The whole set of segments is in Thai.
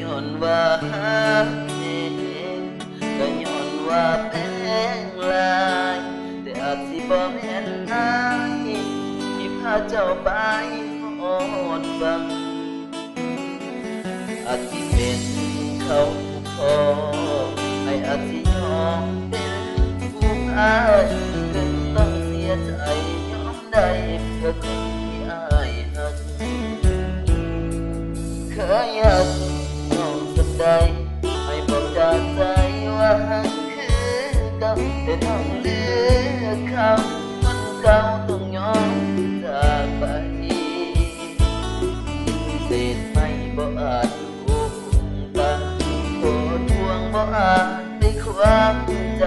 ย้อนว่าฮักแท้ก็ย้อนว่าแพงหลายแต่อาจสิบ่แม่นอายที่พาเจ้าไปฮอดฟังอาจสิเป็นเขาผู้พอให้อาจสิยอมเป็นผู้พ่ายจนต้องเสียใจยอมได้เพื่อคนที่อายหักเคยหักน้องสักใดให้บอกจากใจว่าหักคือเก่าแต่น้องเลือกเขาคนเก่าต้องยอมจากไปเศษไม่บ่อาจถูกตาโปรดทวงบ่อาจได้ความใจ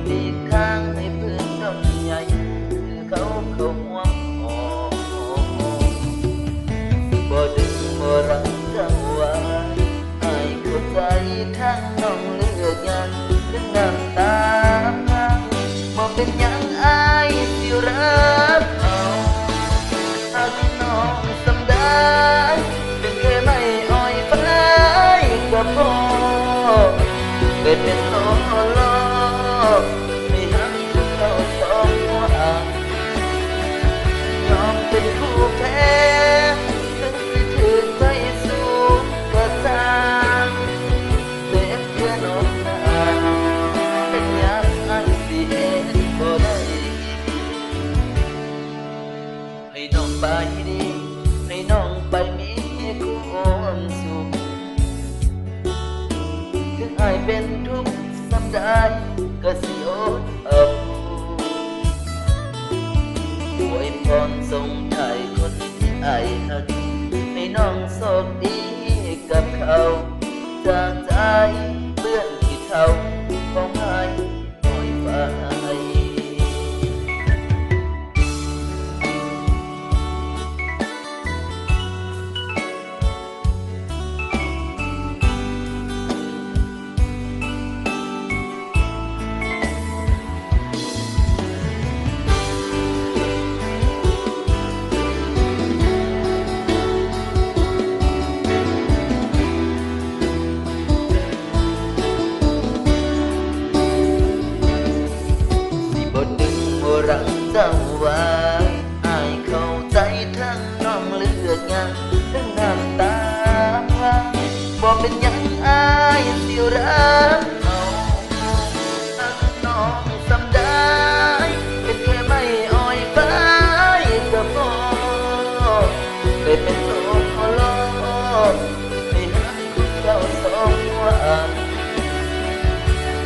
ตีข้างให้เพื่อนดอกใหญ่คือเขาห่วงหอบ่ดึงบ่รักเจ้าไว้อายเข้าใจทั้งน้องเลือกยังเป็นน้ำตาบ่เป็นยังอายสิรับเอาหากน้องสำได้เป็นแค่ไม่อ้อยฟ้าก็พอเป็นโลโลไม่หักเราสองหัวยอมเป็นผู้แพ้ถึงสิถือใจสู้ก็ตามเจ็บเพื่อน้องนาเป็นยังอันสิเอ็ดบ่ได้ให้น้องไปดีให้น้องไปมีความสุขถึงอายเป็นทุกข์ซ้ำได้ก็สิอดเอาอวยพรส่งไทยคนที่อายหักให้น้องโชคดีกับเขาจากใจเปื้อนขี้เท่าของอายหน่อยไปรักเจ้าว่าอายเข้าใจทั้งน้องเลือกยังทั้งน้ำตาว่าบ่เป็นยังอายสิรักเอาทั้งน้องสำได้เป็นแค่ไม่อ้อยฟ้าก็พอได้เป็นโลโลไม่หักเจ้าสองหัว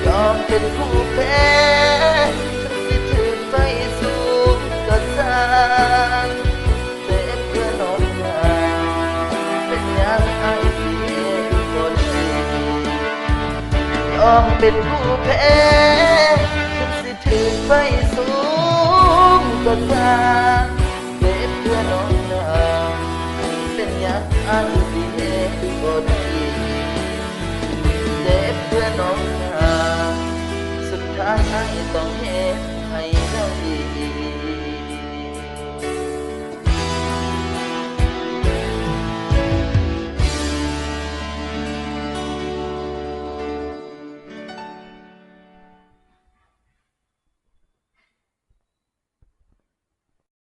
ยอมเป็นผู้แพ้ไปสู่ก็สร้างเจ็บเพื่อน้องนาเป็นยังไงสิคนยอมเป็นผู้แพ้ถึงสิถือไปสูงก็สร้างเจ็บเพื่อน้องนาเป็นยังไงสิคนเจ็บเพื่อน้องนาสุดท้ายต้องเห็น